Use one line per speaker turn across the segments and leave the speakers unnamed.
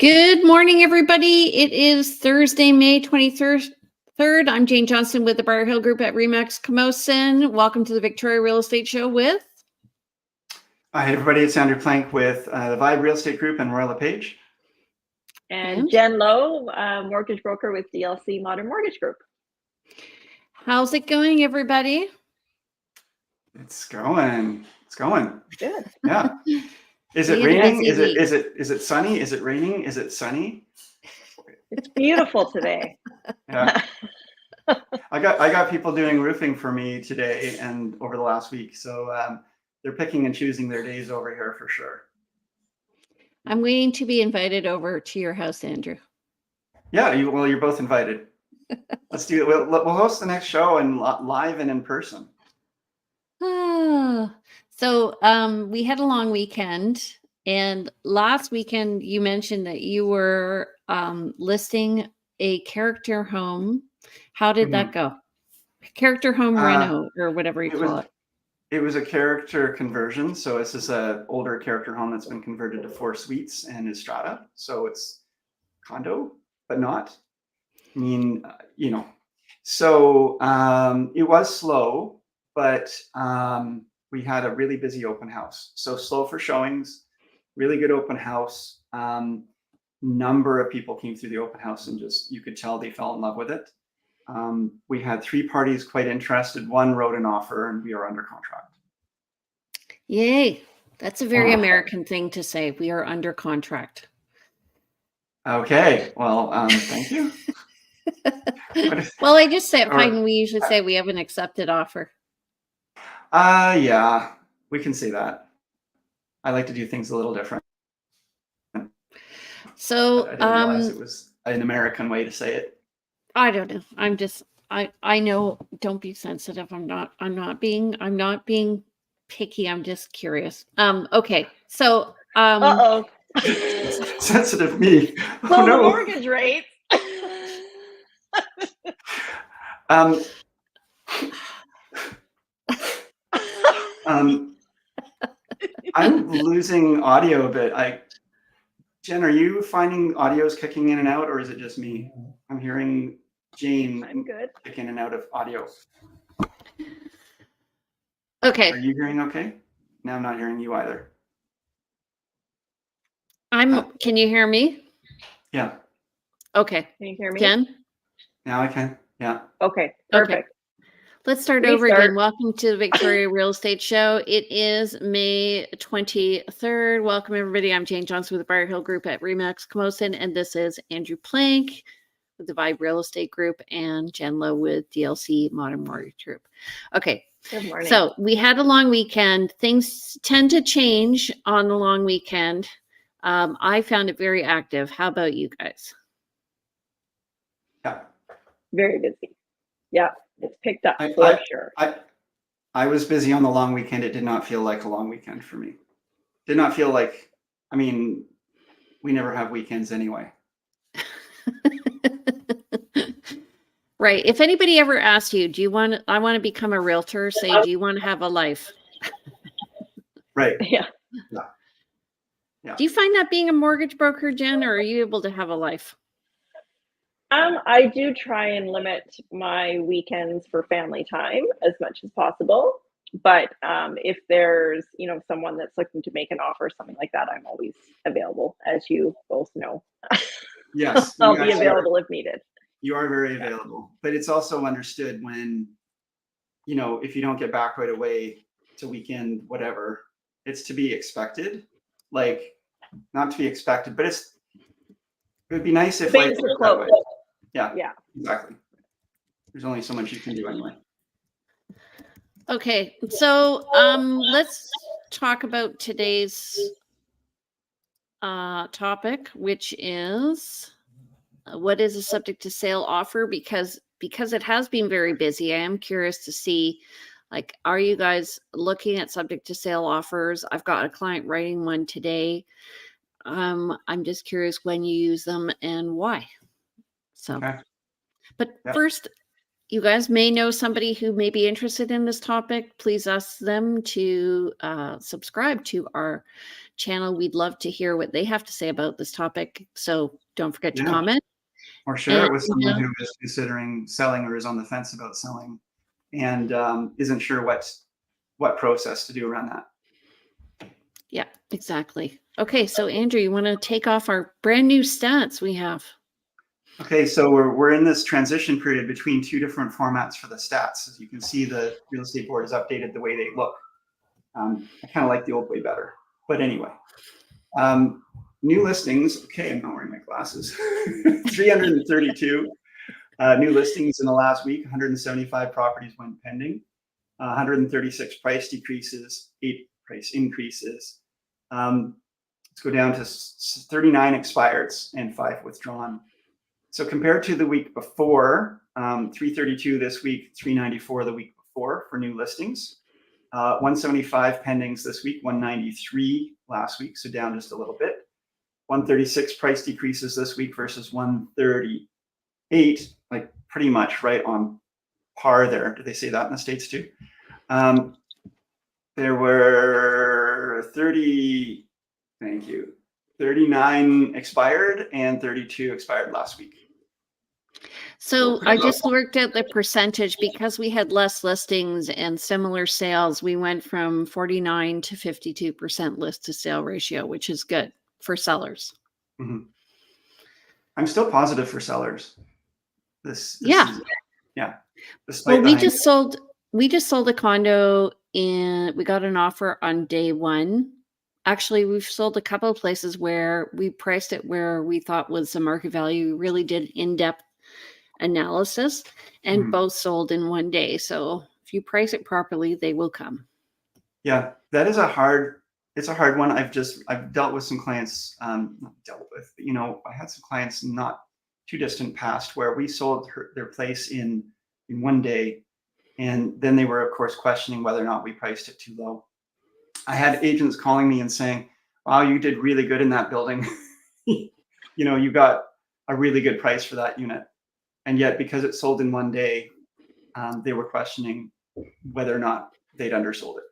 Good morning, everybody. It is Thursday, May 23rd. I'm Jane Johnston with the Briar Hill Group at RE/MAX Camosun. Welcome to the Victoria Real Estate Show with...
Hi, everybody. It's Andrew Plank with the Vibe Real Estate Group and LePage.
And Jen Lowe, mortgage broker with DLC Modern Mortgage Group.
How's it going, everybody?
It's going. It's going.
Good.
Yeah. Is it raining? Is it sunny? Is it raining? Is it sunny?
It's beautiful today.
Yeah. I got people doing roofing for me today and over the last week. So they're picking and choosing their days over here for sure.
I'm waiting to be invited over to your house, Andrew.
Yeah, you're both invited. Let's do it. We'll host the next show and live and in person.
So we had a long weekend, and last weekend you mentioned that you were listing a character home. How did that go? Character home reno or whatever you call it.
It was a character conversion. So this is an older character home that's been converted to 4 suites and is strata. So it's condo, but not. I mean, So it was slow, but we had a really busy open house. So slow for showings, really good open house. Number of people came through the open house and just, you could tell they fell in love with it. We had 3 parties quite interested. 1 wrote an offer and we are under contract.
Yay. That's a very American thing to say. We are under contract.
Okay. Well, thank you.
Well, I just say it fine. We usually say we have an accepted offer.
Yeah, we can say that. I like to do things a little different.
So
I didn't realize it was an American way to say it.
I don't know. I'm just I know, don't be sensitive. I'm not being picky. I'm just curious. Okay. So
sensitive me.
Well, oh, no. The mortgage rates.
I'm losing audio a bit. Jen, are you finding audio's kicking in and out, or is it just me? I'm hearing Jane kick in and out of audio.
Okay.
Are you hearing okay? No, I'm not hearing you either.
Can you hear me?
Yeah.
Okay.
Can you hear me?
Jen?
Now I can. Yeah.
Okay. Perfect.
Okay. Let's start over again. Welcome to the Victoria Real Estate Show. It is May 23rd. Welcome, everybody. I'm Jane Johnston with the Briar Hill Group at RE/MAX Camosun, and this is Andrew Plank with the Vibe Real Estate Group and Jen Lowe with DLC Modern Mortgage Group. Okay.
Good morning.
So we had a long weekend. Things tend to change on the long weekend. I found it very active. How about you guys?
Yeah.
Very busy. Yeah. It's picked up for sure.
I was busy on the long weekend. It did not feel like a long weekend for me. Did not feel like, I mean, we never have weekends anyway.
Right. If anybody ever asked you, I want to become a realtor, say, do you want to have a life?
Right.
Yeah.
Do you find that being a mortgage broker, Jen, or are you able to have a life?
I do try and limit my weekends for family time as much as possible. But if there's, someone that's looking to make an offer, something like that, I'm always available, as you both know.
Yes.
I'll be available if needed.
You are very available, but it's also understood when, if you don't get back right away to weekend, whatever, it's to be expected. Like, not to be expected, but it would be nice if
things were close.
Yeah, exactly. There's only so much you can do anyway.
Okay, so let's talk about today's topic, which is what is a subject to sale offer? Because it has been very busy. I am curious to see, are you guys looking at subject to sale offers? I've got a client writing one today. I'm just curious when you use them and why. So, but first, you guys may know somebody who may be interested in this topic. Please ask them to subscribe to our channel. We'd love to hear what they have to say about this topic. So don't forget to
Yeah.
comment.
Or share
And,
it with someone who is considering selling or is on the fence about selling and isn't sure what process to do around that.
Yeah, exactly. Okay, so Andrew, you want to take off our brand new stats we have?
Okay, so we're in this transition period between two different formats for the stats. As you can see, the real estate board has updated the way they look. I kind of like the old way better, but anyway. New listings. Okay, I'm not wearing my glasses. 332 new listings in the last week. 175 properties went pending. 136 price decreases, 8 price increases. Let's go down to 39 expireds and 5 withdrawn. So compared to the week before, 332 this week, 394 the week before for new listings. 175 pendings this week, 193 last week, so down just a little bit. 136 price decreases this week versus 138, like pretty much right on par there. Do they say that in the States too? There were 39 expired and 32 expired last week.
So I just looked at the percentage because we had less listings and similar sales. We went from 49 to 52% list to sale ratio, which is good for sellers.
Mm-hmm. I'm still positive for sellers. This
yeah.
Is, yeah.
Well, we just sold a condo and we got an offer on day one. Actually, we've sold a couple of places where we priced it where we thought was the market value. We really did in-depth analysis and both sold in one day. So if you price it properly, they will come.
Yeah, that is it's a hard one. I've dealt with some clients, not dealt with, but, I had some clients not too distant past where we sold their place in one day. And then they were, of course, questioning whether or not we priced it too low. I had agents calling me and saying, wow, you did really good in that building. You got a really good price for that unit. And yet, because it sold in one day, they were questioning whether or not they'd undersold it.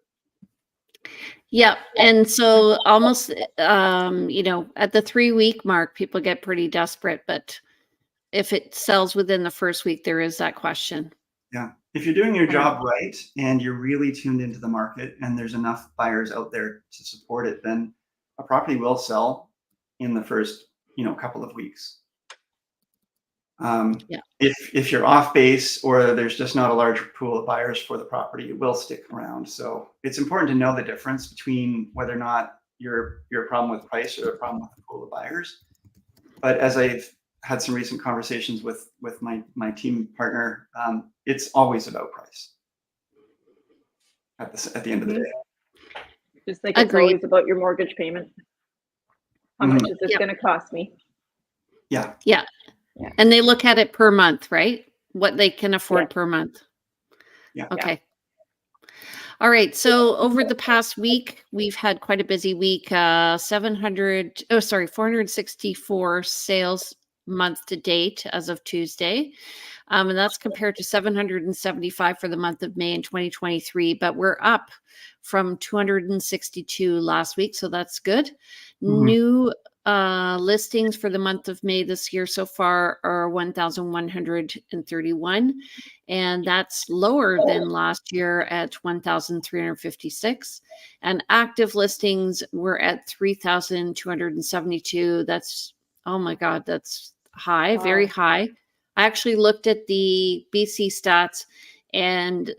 Yeah. And so almost, at the 3-week mark, people get pretty desperate. But if it sells within the first week, there is that question.
Yeah. If you're doing your job right and you're really tuned into the market and there's enough buyers out there to support it, then a property will sell in the first, couple of weeks. If you're off base or there's just not a large pool of buyers for the property, it will stick around. So it's important to know the difference between whether or not you're a problem with price or a problem with the pool of buyers. But as I've had some recent conversations with my team partner, it's always about price at the end of the day.
Just like it's always about your mortgage payment. How much is this going to cost me?
Yeah. And they look at it per month, right? What they can afford per month.
Yeah.
Okay. All right. So over the past week, we've had quite a busy week. 464 sales month to date as of Tuesday. And that's compared to 775 for the month of May in 2023, but we're up from 262 last week. So that's good. New listings for the month of May this year so far are 1,131, and that's lower than last year at 1,356. And active listings were at 3,272. That's, oh my God, that's high, very high. I actually looked at the BC stats, and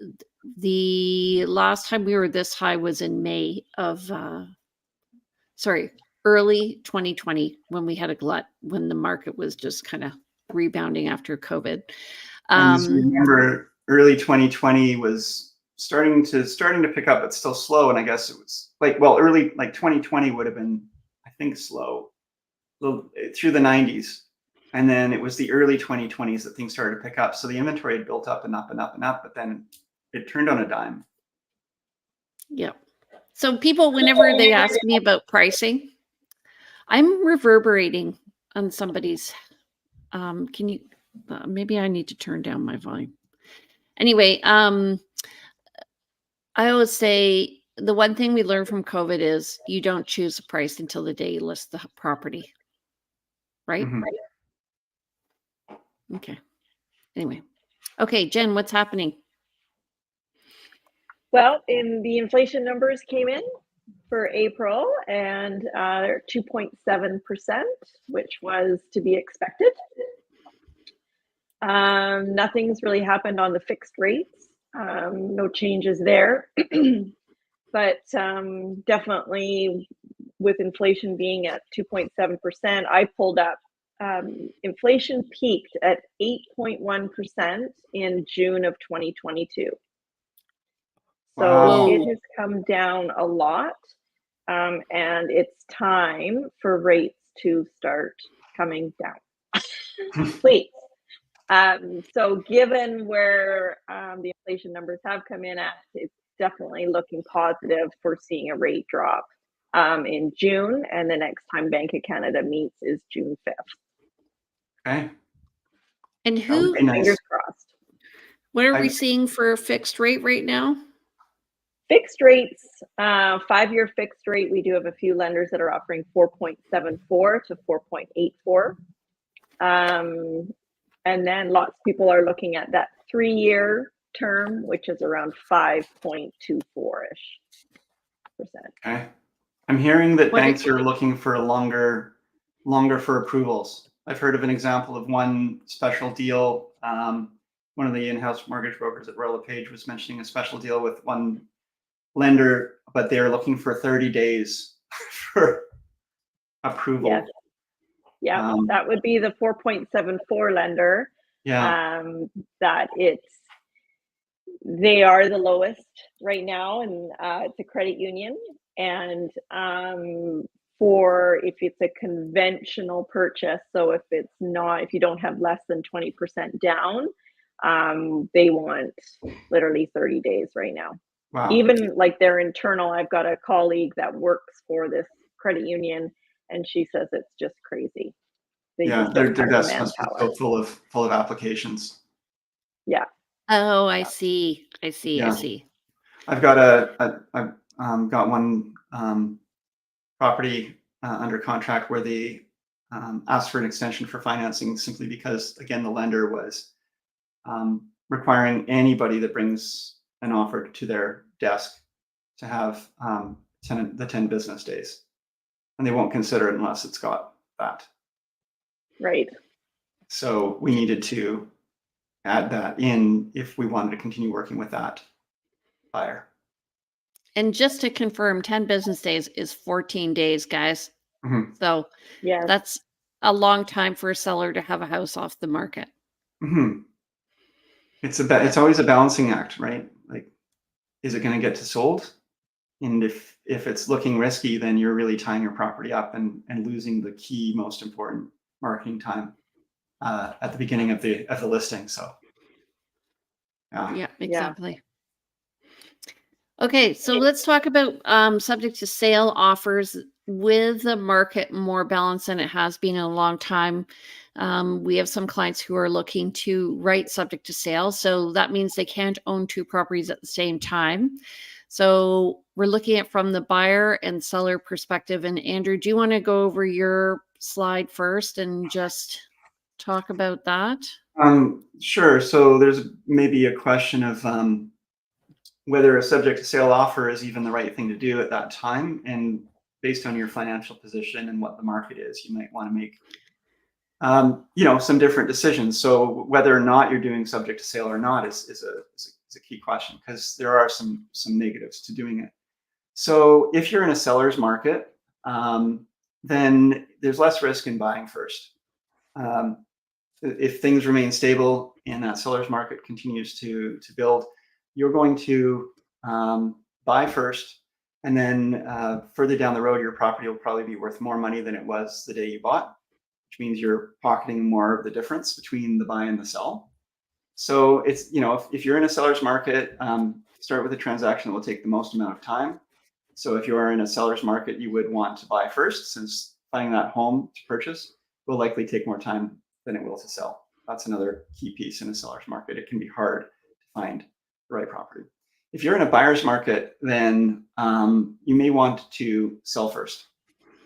the last time we were this high was in May of, early 2020, when we had a glut, when the market was just kind of rebounding after COVID.
And remember, early 2020 was starting to pick up, but still slow. And I guess it was early 2020 would have been, I think, slow through the 90s. And then it was the early 2020s that things started to pick up. So the inventory had built up and up and up and up, but then it turned on a dime.
Yeah. So people, whenever they ask me about pricing, I'm reverberating on somebody's, can you, maybe I need to turn down my volume. Anyway, I always say the one thing we learned from COVID is you don't choose the price until the day you list the property. Right?
Mhm.
Okay. Anyway. Okay, Jen, what's happening?
Well, the inflation numbers came in for April, and they're 2.7%, which was to be expected. Nothing's really happened on the fixed rates. No changes there. But definitely with inflation being at 2.7%, I pulled up. Inflation peaked at 8.1% in June of 2022. So
Wow.
it has come down a lot, and it's time for rates to start coming down. Please. So given where the inflation numbers have come in at, it's definitely looking positive for seeing a rate drop in June, and the next time Bank of Canada meets is June 5th.
Okay.
And
That would
who,
be nice.
Fingers crossed.
what are we seeing for a fixed rate right now?
Fixed rates, 5-year fixed rate, we do have a few lenders that are offering 4.74 to 4.84. And then lots of people are looking at that 3-year term, which is around 5.24-ish percent.
Okay. I'm hearing that
What
banks are looking for longer for approvals. I've heard of an example of one special deal. One of the in-house mortgage brokers at LePage was mentioning a special deal with one lender, but they're looking for 30 days for approval.
Yes. Yeah, that would be the 4.74 lender.
Yeah.
That they are the lowest right now, and it's a credit union. And for if it's a conventional purchase, so if you don't have less than 20% down, they want literally 30 days right now.
Wow.
Even like their internal, I've got a colleague that works for this credit union, and she says it's just crazy.
Yeah, their desk must be so full of applications.
Yeah.
Oh, I see. I see.
Yeah.
I see.
I've got I've got one property under contract where they asked for an extension for financing simply because, again, the lender was requiring anybody that brings an offer to their desk to have the 10 business days, and they won't consider it unless it's got that.
Right.
So we needed to add that in if we wanted to continue working with that buyer.
And just to confirm, 10 business days is 14 days, guys.
Mm-hmm.
So
yeah,
that's a long time for a seller to have a house off the market.
Mm-hmm. It's always a balancing act, right? Like, is it going to get to sold? And if it's looking risky, then you're really tying your property up and losing the key, most important marketing time at the beginning of the listing. So
yeah, exactly. Okay, so let's talk about subject to sale offers. With the market more balanced than it has been in a long time, we have some clients who are looking to write subject to sale. So that means they can't own two properties at the same time. So we're looking at from the buyer and seller perspective. And Andrew, do you want to go over your slide first and just talk about that?
Sure. So there's maybe a question of whether a subject to sale offer is even the right thing to do at that time. And based on your financial position and what the market is, you might want to make some different decisions. So whether or not you're doing subject to sale or not is a key question, because there are some negatives to doing it. So if you're in a seller's market, then there's less risk in buying first. If things remain stable and that seller's market continues to build, you're going to buy first, and then further down the road, your property will probably be worth more money than it was the day you bought, which means you're pocketing more of the difference between the buy and the sell. So it's, if you're in a seller's market, start with a transaction that will take the most amount of time. So if you are in a seller's market, you would want to buy first, since finding that home to purchase will likely take more time than it will to sell. That's another key piece in a seller's market. It can be hard to find the right property. If you're in a buyer's market, then you may want to sell first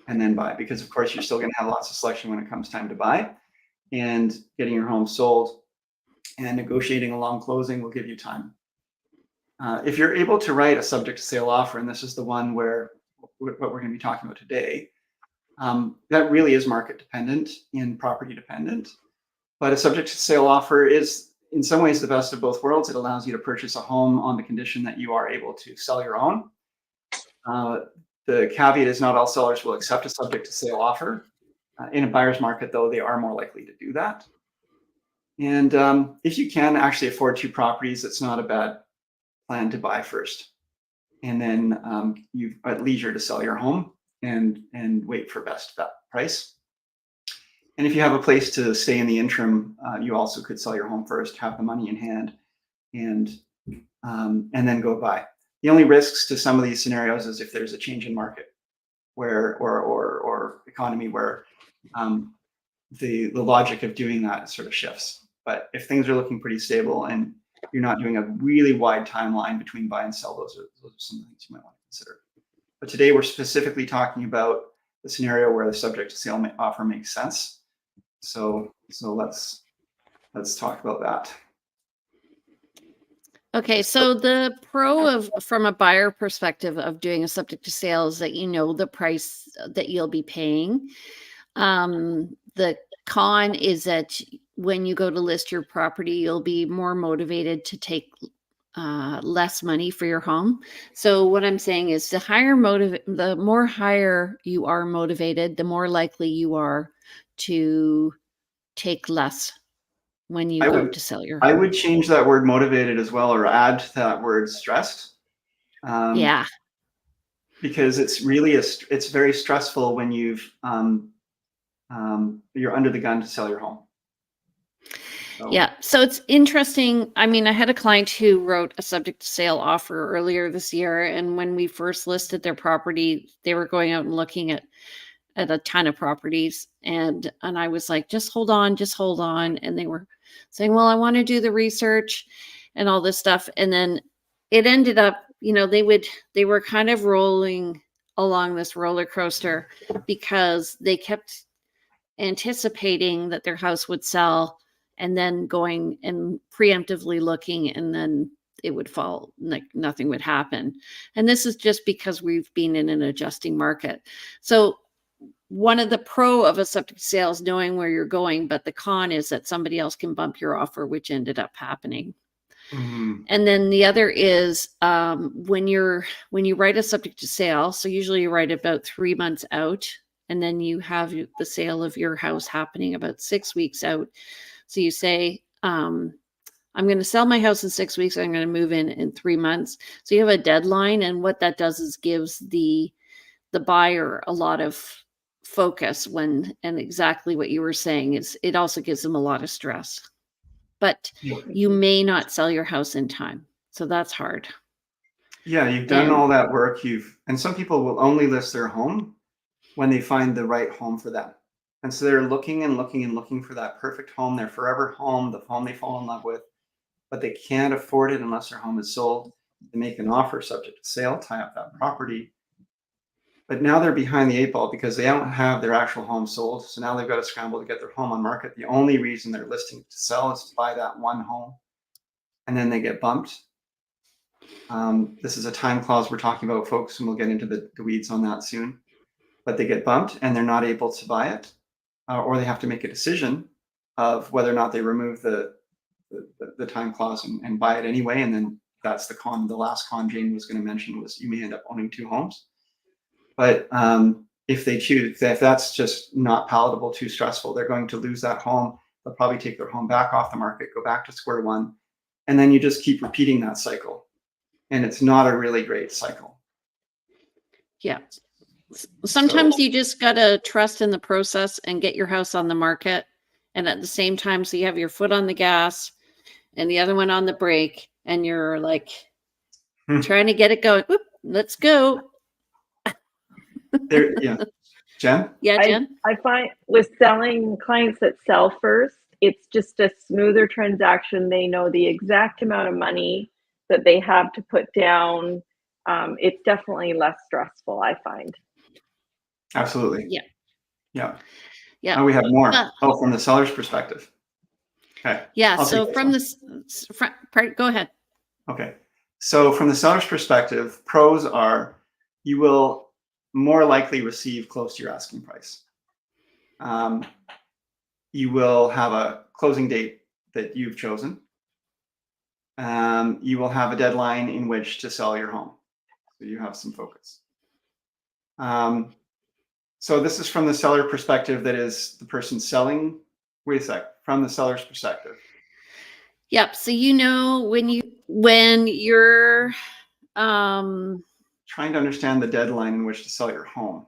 and then buy, because of course you're still going to have lots of selection when it comes time to buy, and getting your home sold and negotiating a long closing will give you time. If you're able to write a subject to sale offer, and this is the one where what we're going to be talking about today, that really is market dependent and property dependent. But a subject to sale offer is in some ways the best of both worlds. It allows you to purchase a home on the condition that you are able to sell your own. The caveat is not all sellers will accept a subject to sale offer. In a buyer's market, though, they are more likely to do that. And if you can actually afford 2 properties, it's not a bad plan to buy first. And then you've at leisure to sell your home and wait for best price. And if you have a place to stay in the interim, you also could sell your home first, have the money in hand, and then go buy. The only risks to some of these scenarios is if there's a change in market where or economy where the logic of doing that sort of shifts. But if things are looking pretty stable and you're not doing a really wide timeline between buy and sell, those are some things you might want to consider. But today we're specifically talking about the scenario where the subject to sale offer makes sense. So let's talk about that.
Okay, so the pro from a buyer perspective of doing a subject to sale is that you know the price that you'll be paying. The con is that when you go to list your property, you'll be more motivated to take less money for your home. So what I'm saying is the more higher you are motivated, the more likely you are to take less when you go to sell your home.
I would change that word motivated as well, or add that word stressed.
Yeah.
Because it's really it's very stressful when you're under the gun to sell your home. So.
Yeah. So it's interesting. I mean, I had a client who wrote a subject to sale offer earlier this year. And when we first listed their property, they were going out and looking at a ton of properties. And I was like, just hold on. And they were saying, well, I want to do the research and all this stuff. And then it ended up, they were kind of rolling along this roller coaster because they kept anticipating that their house would sell and then going and preemptively looking, and then it would fall, like nothing would happen. And this is just because we've been in an adjusting market. So one of the pro of a subject sale is knowing where you're going, but the con is that somebody else can bump your offer, which ended up happening. Mm-hmm. And then the other is when you write a subject to sale, so usually you write about 3 months out, and then you have the sale of your house happening about 6 weeks out. So you say, I'm going to sell my house in 6 weeks. I'm going to move in 3 months. So you have a deadline. And what that does is gives the buyer a lot of focus and exactly what you were saying is it also gives them a lot of stress. But you may not sell your house in time. So that's hard.
Yeah, you've done all that work. And some people will only list their home when they find the right home for them. And so they're looking and looking and looking for that perfect home, their forever home, the home they fall in love with, but they can't afford it unless their home is sold. They make an offer subject to sale, tie up that property. But now they're behind the 8 ball because they don't have their actual home sold. So now they've got to scramble to get their home on market. The only reason they're listing to sell is to buy that one home. And then they get bumped. This is a time clause we're talking about, folks, and we'll get into the weeds on that soon. But they get bumped and they're not able to buy it. Or they have to make a decision of whether or not they remove the time clause and buy it anyway. And then that's the con. The last con Jane was going to mention was you may end up owning 2 homes. But if they choose, if that's just not palatable, too stressful, they're going to lose that home. They'll probably take their home back off the market, go back to square one. And then you just keep repeating that cycle. And it's not a really great cycle.
Yeah. Sometimes you just got to trust in the process and get your house on the market. And at the same time, so you have your foot on the gas and the other one on the brake, and you're like trying to get it going. Whoop, let's go.
Yeah. Jen?
Yeah, Jen?
I find with selling clients that sell first, it's just a smoother transaction. They know the exact amount of money that they have to put down. It's definitely less stressful, I find.
Absolutely.
Yeah.
Yeah.
Yeah.
Oh, we have more.
Uh,
From the seller's perspective. Okay.
Yeah.
I'll
So
take this
from
one.
this front part, go ahead.
Okay. So from the seller's perspective, pros are you will more likely receive close to your asking price. You will have a closing date that you've chosen. You will have a deadline in which to sell your home. So you have some focus. So this is from the seller perspective, that is the person selling. Wait a sec, from the seller's perspective.
Yep. So when you're
Trying to understand the deadline in which to sell your home.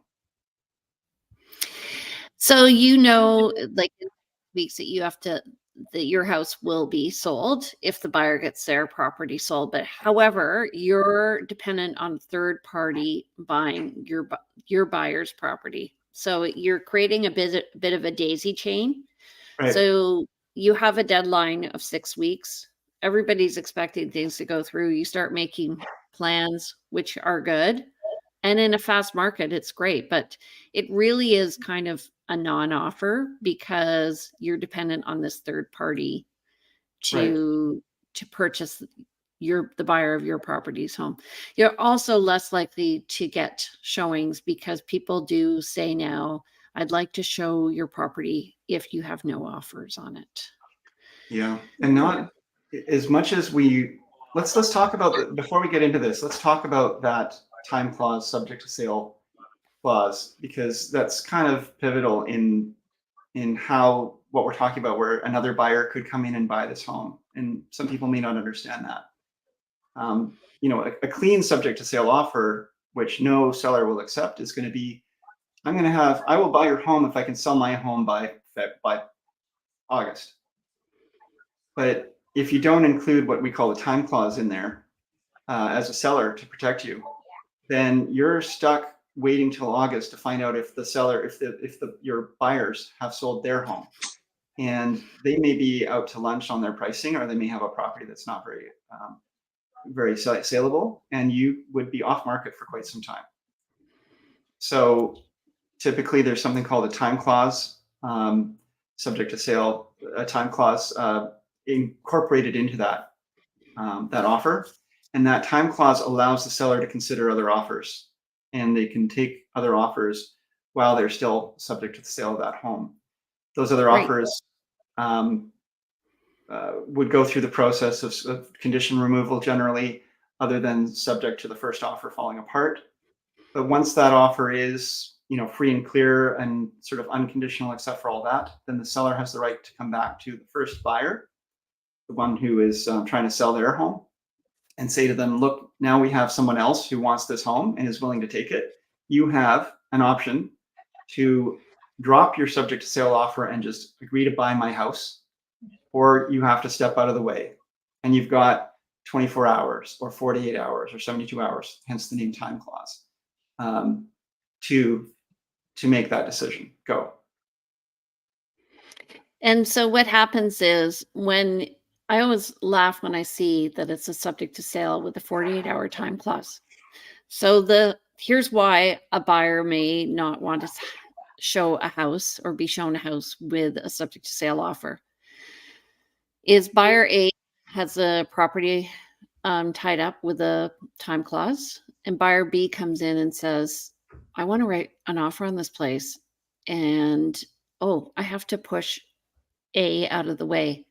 so like in weeks that your house will be sold if the buyer gets their property sold. But however, you're dependent on third party buying your buyer's property. So you're creating a bit of a daisy chain.
Right.
So you have a deadline of 6 weeks. Everybody's expecting things to go through. You start making plans, which are good. And in a fast market, it's great, but it really is kind of a non-offer because you're dependent on this third party
Right.
to purchase the buyer of your property's home. You're also less likely to get showings because people do say now, I'd like to show your property if you have no offers on it.
Yeah. And not as much as let's talk about before we get into this, let's talk about that time clause, subject to sale clause, because that's kind of pivotal in how what we're talking about, where another buyer could come in and buy this home, and some people may not understand that. A clean subject to sale offer, which no seller will accept, is going to be, I will buy your home if I can sell my home by August. But if you don't include what we call a time clause in there as a seller to protect you, then you're stuck waiting till August to find out if your buyers have sold their home, and they may be out to lunch on their pricing, or they may have a property that's not very saleable, and you would be off market for quite some time. So typically there's something called a time clause, subject to sale, a time clause incorporated into that offer. And that time clause allows the seller to consider other offers, and they can take other offers while they're still subject to the sale of that home. Those other
Right.
offers would go through the process of condition removal generally, other than subject to the first offer falling apart. But once that offer is, free and clear and sort of unconditional except for all that, then the seller has the right to come back to the first buyer, the one who is trying to sell their home, and say to them, look, now we have someone else who wants this home and is willing to take it. You have an option to drop your subject to sale offer and just agree to buy my house, or you have to step out of the way. And you've got 24 hours or 48 hours or 72 hours, hence the name time clause, to make that decision. Go.
And so what happens is when I always laugh when I see that it's a subject to sale with a 48-hour time clause. So here's why a buyer may not want to show a house or be shown a house with a subject to sale offer. Is buyer A has a property tied up with a time clause, and buyer B comes in and says, I want to write an offer on this place, and I have to push A out of the way,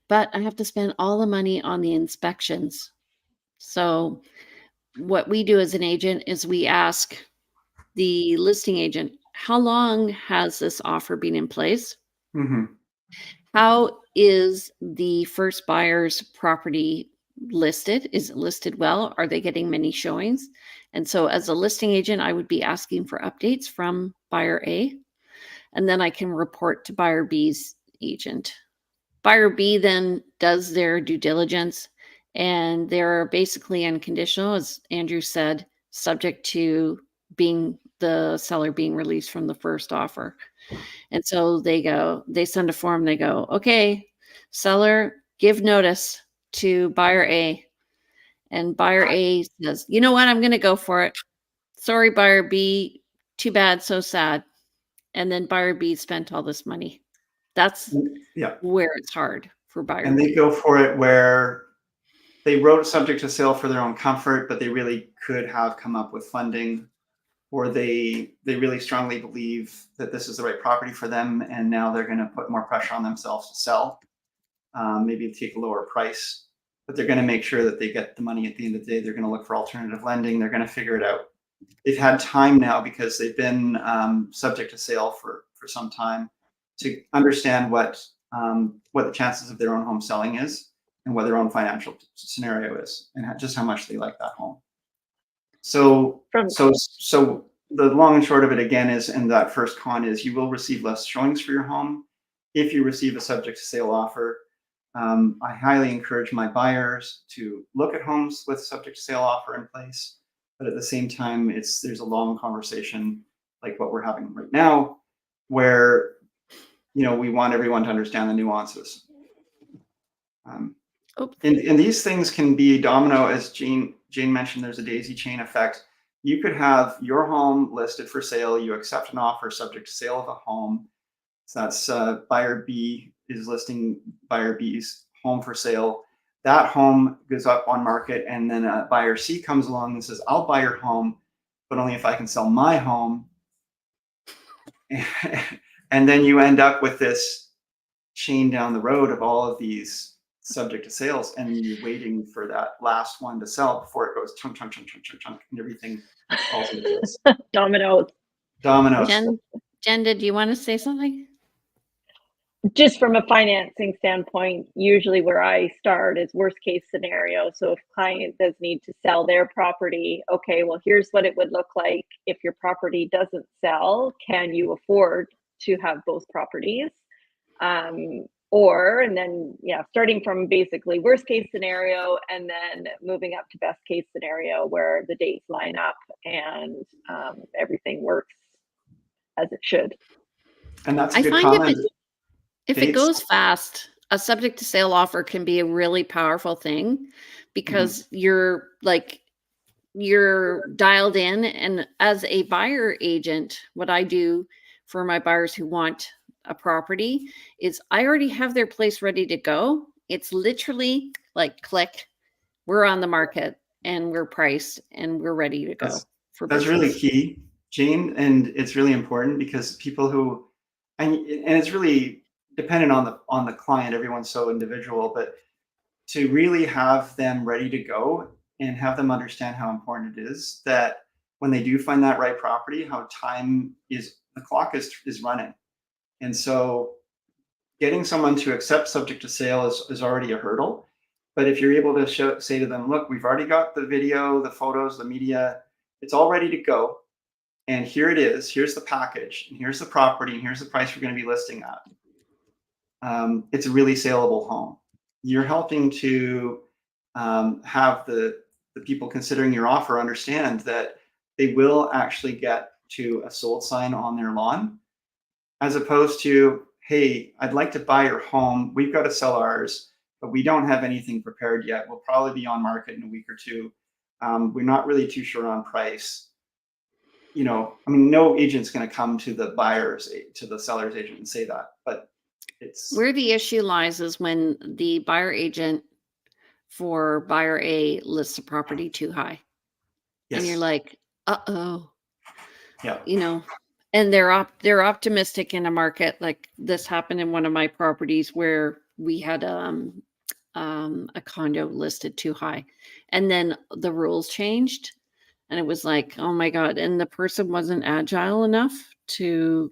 but I have to spend all the money on the inspections. So what we do as an agent is we ask the listing agent, how long has this offer been in place?
Mm-hmm.
How is the first buyer's property listed? Is it listed well? Are they getting many showings? And so as a listing agent, I would be asking for updates from buyer A, and then I can report to buyer B's agent. Buyer B then does their due diligence, and they're basically unconditional, as Andrew said, subject to the seller being released from the first offer. And so they send a form, they go, okay, seller, give notice to buyer A. And buyer A says, you know what, I'm going to go for it. Sorry, buyer B, too bad, so sad. And then buyer B spent all this money. That's where it's hard for buyer
And they
B.
go for it where they wrote subject to sale for their own comfort, but they really could have come up with funding, or they really strongly believe that this is the right property for them, and now they're going to put more pressure on themselves to sell, maybe take a lower price, but they're going to make sure that they get the money at the end of the day. They're going to look for alternative lending. They're going to figure it out. They've had time now because they've been subject to sale for some time to understand what the chances of their own home selling is, and what their own financial scenario is, and just how much they like that home. So the long and short of it again is, and that first con is, you will receive less showings for your home if you receive a subject to sale offer. I highly encourage my buyers to look at homes with subject to sale offer in place, but at the same time, there's a long conversation like what we're having right now, where we want everyone to understand the nuances. And these things can be domino, as Jane mentioned. There's a daisy chain effect. You could have your home listed for sale. You accept an offer subject to sale of a home. So that's buyer B is listing buyer B's home for sale. That home goes up on market, and then buyer C comes along and says, I'll buy your home, but only if I can sell my home. And then you end up with this chain down the road of all of these subject to sales, and you're waiting for that last one to sell before it goes chunk, chunk, chunk, chunk, chunk, chunk, and everything falls into place.
Dominoes.
Jen, did you want to say something?
Just from a financing standpoint, usually where I start is worst case scenario. So if client does need to sell their property, okay, well, here's what it would look like if your property doesn't sell. Can you afford to have both properties? And then, starting from basically worst case scenario and then moving up to best case scenario where the dates line up and everything works as it should.
And that's a good comment.
If it goes fast, a subject to sale offer can be a really powerful thing, because you're dialed in. And as a buyer agent, what I do for my buyers who want a property is I already have their place ready to go. It's literally like click, we're on the market and we're priced and we're ready to go.
That's really key, Jane, and it's really important because people who, and it's really dependent on the client. Everyone's so individual, but to really have them ready to go and have them understand how important it is that when they do find that right property, how the clock is running. And so getting someone to accept subject to sale is already a hurdle. But if you're able to say to them, look, we've already got the video, the photos, the media, it's all ready to go. And here it is, here's the package, and here's the property, and here's the price we're going to be listing at. It's a really saleable home. You're helping to have the people considering your offer understand that they will actually get to a sold sign on their lawn, as opposed to, hey, I'd like to buy your home. We've got to sell ours, but we don't have anything prepared yet. We'll probably be on market in a week or two. We're not really too sure on price. No agent's going to come to the seller's agent and say that, but it's
where the issue lies is when the buyer agent for buyer A lists a property too high. Yes. And you're like, uh-oh.
Yeah.
And they're optimistic in a market. Like this happened in one of my properties where we had a condo listed too high, and then the rules changed, and it was like, oh my God. And the person wasn't agile enough to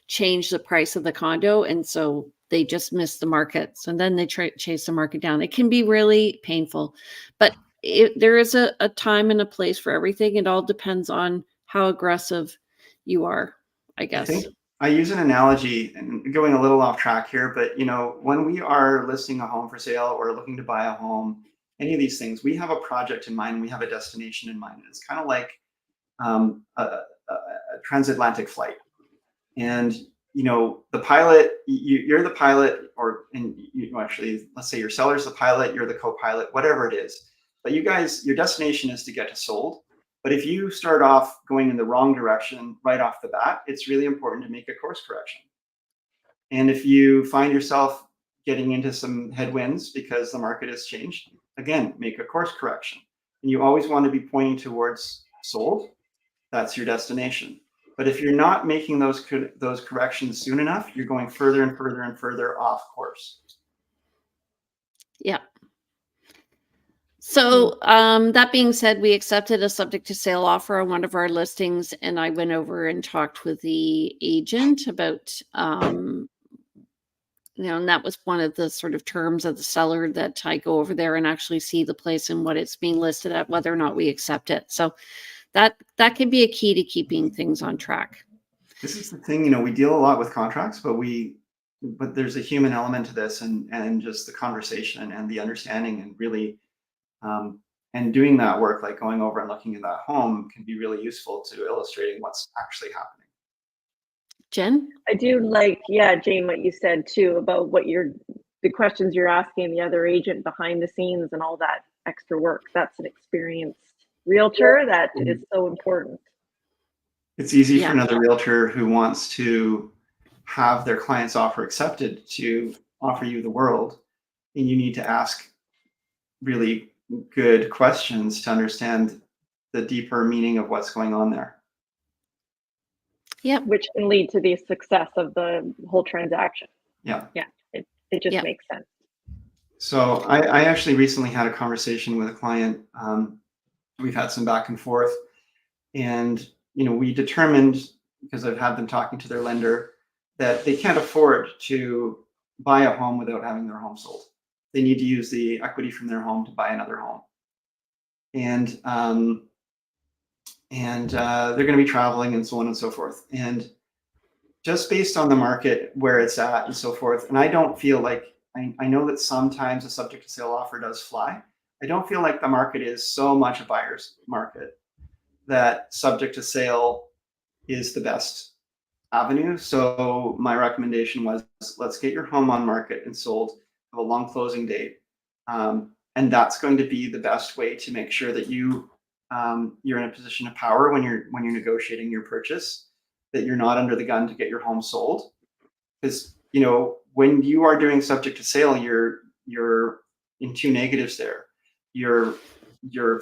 change the price of the condo, and so they just missed the markets, and then they chase the market down. It can be really painful, but there is a time and a place for everything. It all depends on how aggressive you are, I guess.
I think I use an analogy, and going a little off track here, but when we are listing a home for sale or looking to buy a home, any of these things, we have a project in mind, we have a destination in mind. It's kind of like a transatlantic flight. And the pilot, you're the pilot, or actually, let's say your seller's the pilot, you're the co-pilot, whatever it is. But you guys, your destination is to get to sold. But if you start off going in the wrong direction right off the bat, it's really important to make a course correction. And if you find yourself getting into some headwinds because the market has changed, again, make a course correction. And you always want to be pointing towards sold. That's your destination. But if you're not making those corrections soon enough, you're going further and further and further off course.
Yeah. So that being said, we accepted a subject to sale offer on one of our listings, and I went over and talked with the agent about, and that was one of the sort of terms of the seller, that I go over there and actually see the place and what it's being listed at, whether or not we accept it. So that can be a key to keeping things on track.
This is the thing, we deal a lot with contracts, but there's a human element to this, and just the conversation and the understanding, and really, and doing that work, like going over and looking at that home, can be really useful to illustrating what's actually happening.
Jen?
I do like, Jane, what you said too about the questions you're asking the other agent behind the scenes and all that extra work. That's an experienced realtor that is so important.
It's easy for another realtor who wants to have their client's offer accepted to offer you the world, and you need to ask really good questions to understand the deeper meaning of what's going on there.
Yeah.
Which can lead to the success of the whole transaction.
Yeah.
Yeah. It just makes sense.
So I actually recently had a conversation with a client. We've had some back and forth, and we determined, because I've had them talking to their lender, that they can't afford to buy a home without having their home sold. They need to use the equity from their home to buy another home. And they're going to be traveling and so on and so forth. And just based on the market, where it's at and so forth, and I don't feel like, I know that sometimes a subject to sale offer does fly. I don't feel like the market is so much a buyer's market that subject to sale is the best avenue. So my recommendation was, let's get your home on market and sold, have a long closing date. And that's going to be the best way to make sure that you're in a position of power when you're negotiating your purchase, that you're not under the gun to get your home sold. Because when you are doing subject to sale, you're in two negatives there. You're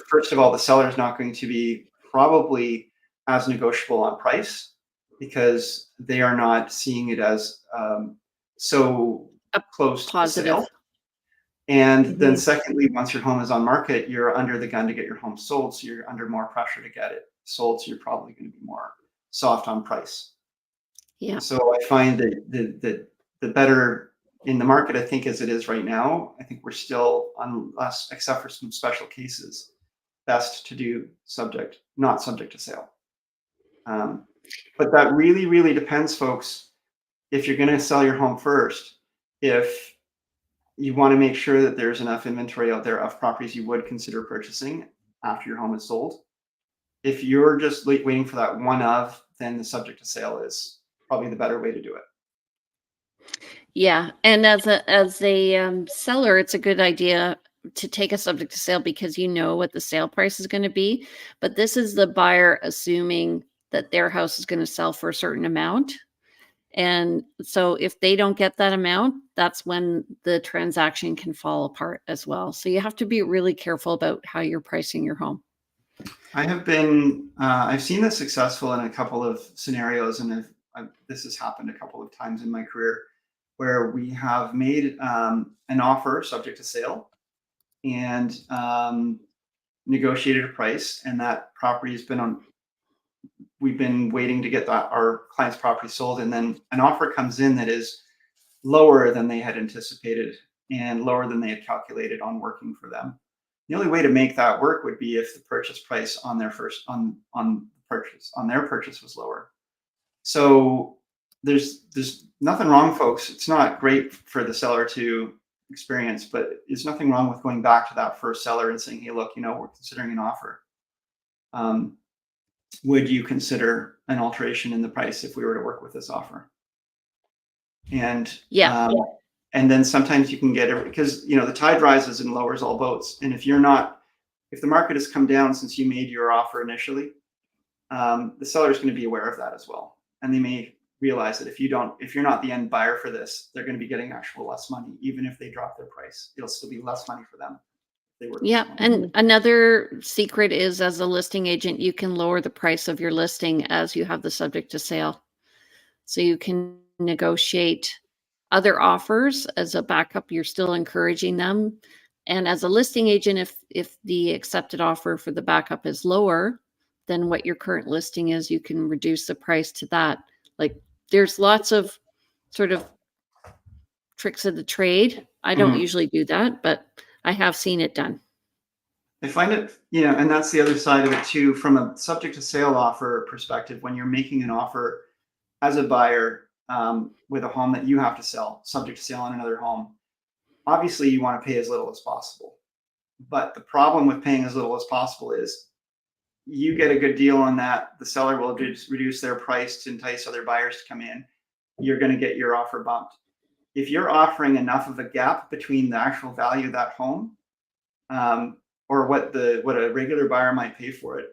first of all, the seller is not going to be probably as negotiable on price, because they are not seeing it as so close to sale. And then secondly, once your home is on market, you're under the gun to get your home sold, so you're under more pressure to get it sold, so you're probably going to be more soft on price.
Yeah.
So I find that the better in the market, I think, as it is right now, I think we're still, unless, except for some special cases, best to do not subject to sale. But that really, really depends, folks. If you're going to sell your home first, if you want to make sure that there's enough inventory out there of properties you would consider purchasing after your home is sold. If you're just waiting for that one of, then the subject to sale is probably the better way to do it.
Yeah, and as a seller, it's a good idea to take a subject to sale, because you know what the sale price is going to be. But this is the buyer assuming that their house is going to sell for a certain amount. And so if they don't get that amount, that's when the transaction can fall apart as well. So you have to be really careful about how you're pricing your home.
I've seen this successful in a couple of scenarios, and this has happened a couple of times in my career, where we have made an offer subject to sale and negotiated a price, and that property has been on. We've been waiting to get our client's property sold, and then an offer comes in that is lower than they had anticipated and lower than they had calculated on working for them. The only way to make that work would be if the purchase price on their purchase was lower. So there's nothing wrong, folks. It's not great for the seller to experience, but there's nothing wrong with going back to that first seller and saying, hey, look, we're considering an offer. would you consider an alteration in the price if we were to work with this offer? And and then sometimes you can get it because the tide rises and lowers all boats. And if the market has come down since you made your offer initially, the seller is going to be aware of that as well, and they may realize that if you're not the end buyer for this, they're going to be getting actual less money, even if they drop their price. It'll still be less money for them.
Yeah, and another secret is, as a listing agent, you can lower the price of your listing as you have the subject to sale. So you can negotiate other offers as a backup. You're still encouraging them. And as a listing agent, if the accepted offer for the backup is lower than what your current listing is, you can reduce the price to that. Like, there's lots of sort of tricks of the trade. I don't usually do that, but I have seen it done.
I find it, and that's the other side of it too, from a subject to sale offer perspective. When you're making an offer as a buyer with a home that you have to sell, subject to sale on another home, obviously you want to pay as little as possible. But the problem with paying as little as possible is you get a good deal on that. The seller will reduce their price to entice other buyers to come in. You're going to get your offer bumped. If you're offering enough of a gap between the actual value of that home or what a regular buyer might pay for it,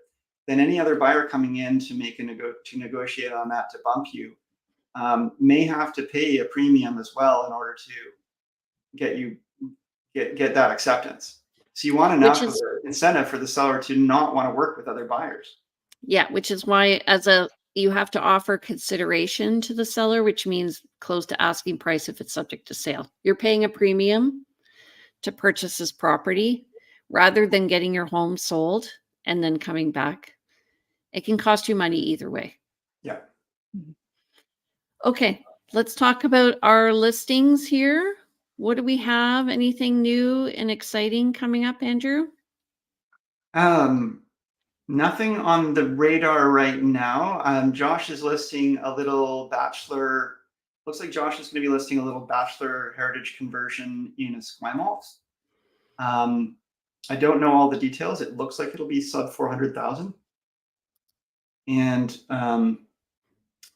then any other buyer coming in to negotiate on that to bump you may have to pay a premium as well in order to get that acceptance. So you want enough of an incentive for the seller to not want to work with other buyers.
Yeah, which is why you have to offer consideration to the seller, which means close to asking price if it's subject to sale. You're paying a premium to purchase this property rather than getting your home sold and then coming back. It can cost you money either way.
Yeah.
Okay, let's talk about our listings here. What do we have? Anything new and exciting coming up, Andrew?
Nothing on the radar right now. Josh is listing a little bachelor. Looks like Josh is going to be listing a little bachelor heritage conversion in Esquimalt. I don't know all the details. It looks like it'll be sub 400,000. And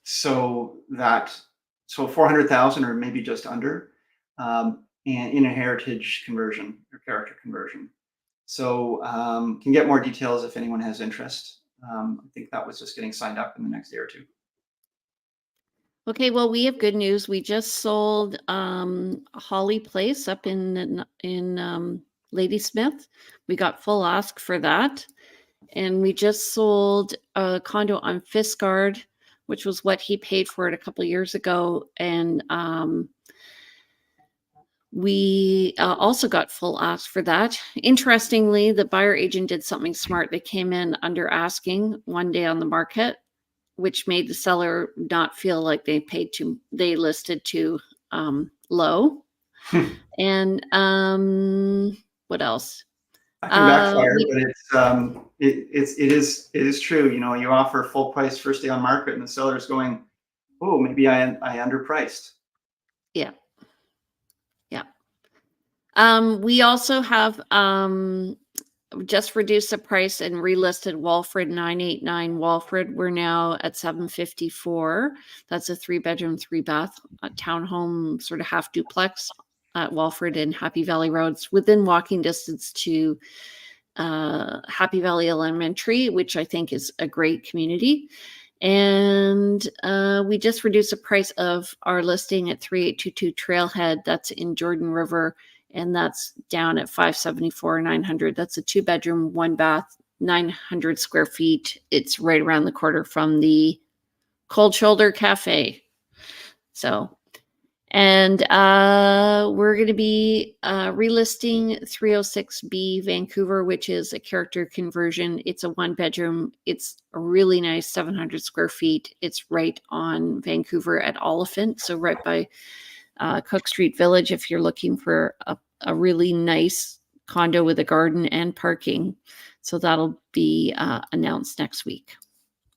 so 400,000 or maybe just under, and in a heritage conversion or character conversion. So can get more details if anyone has interest. I think that was just getting signed up in the next day or two.
Okay, well, we have good news. We just sold Holly Place up in Ladysmith. We got full ask for that. And we just sold a condo on Fiskard, which was what he paid for it a couple of years ago. And we also got full ask for that. Interestingly, the buyer agent did something smart. They came in under asking one day on the market, which made the seller not feel like they listed too low. And what else?
I can backfire, but it is true. You offer full price first day on market, and the seller is going, "Oh, maybe I underpriced."
Yeah. We also have just reduced the price and relisted Walfred 989 Walfred. We're now at 754. That's a 3-bedroom, 3-bath townhome, sort of half duplex at Walfred and Happy Valley Roads, within walking distance to Happy Valley Elementary, which I think is a great community. And we just reduced the price of our listing at 3822 Trailhead. That's in Jordan River. And that's down at 574,900. That's a 2-bedroom, 1-bath, 900 square feet. It's right around the corner from the Cold Shoulder Cafe. So, and we're going to be relisting 306B Vancouver, which is a character conversion. It's a 1-bedroom. It's a really nice 700 square feet. It's right on Vancouver at Oliphant. So right by Cook Street Village, if you're looking for a really nice condo with a garden and parking. So that'll be announced next week.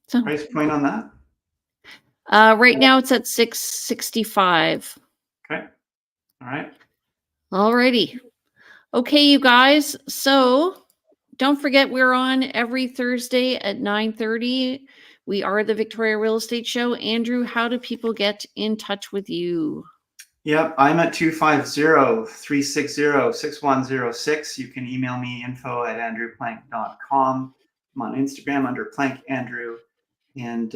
So
price point on that?
Right now it's at $665.
Okay. All right.
Alrighty. Okay, you guys. So don't forget, we're on every Thursday at 9:30. We are the Victoria Real Estate Show. Andrew, how do people get in touch with you?
Yep, I'm at 250-360-6106. You can email me info@andrewplank.com. I'm on Instagram under Plank Andrew, and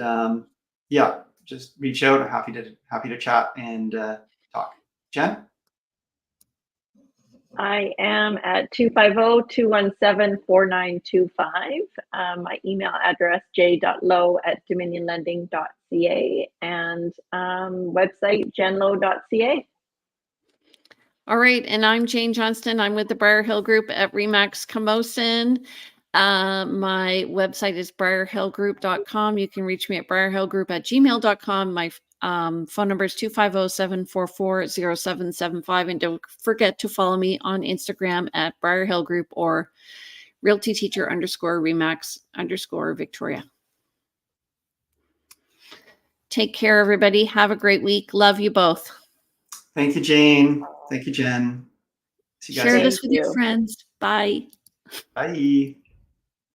yeah, just reach out. I'm happy to chat and talk. Jen?
I am at 250-217-4925. My email address, j.lowe@dominionlending.ca, and website, jenlowe.ca.
All right. And I'm Jane Johnston. I'm with the Briar Hill Group at RE/MAX Camosun. My website is briarhillgroup.com. You can reach me at briarhillgroup@gmail.com. My phone number is 250-744-0775. And don't forget to follow me on Instagram at Briar Hill Group or Realty Teacher _RE/MAX_Victoria. Take care, everybody. Have a great week. Love you both.
Thank you, Jane. Thank you, Jen. See you guys
Share
later.
this with your friends. Bye.
Bye.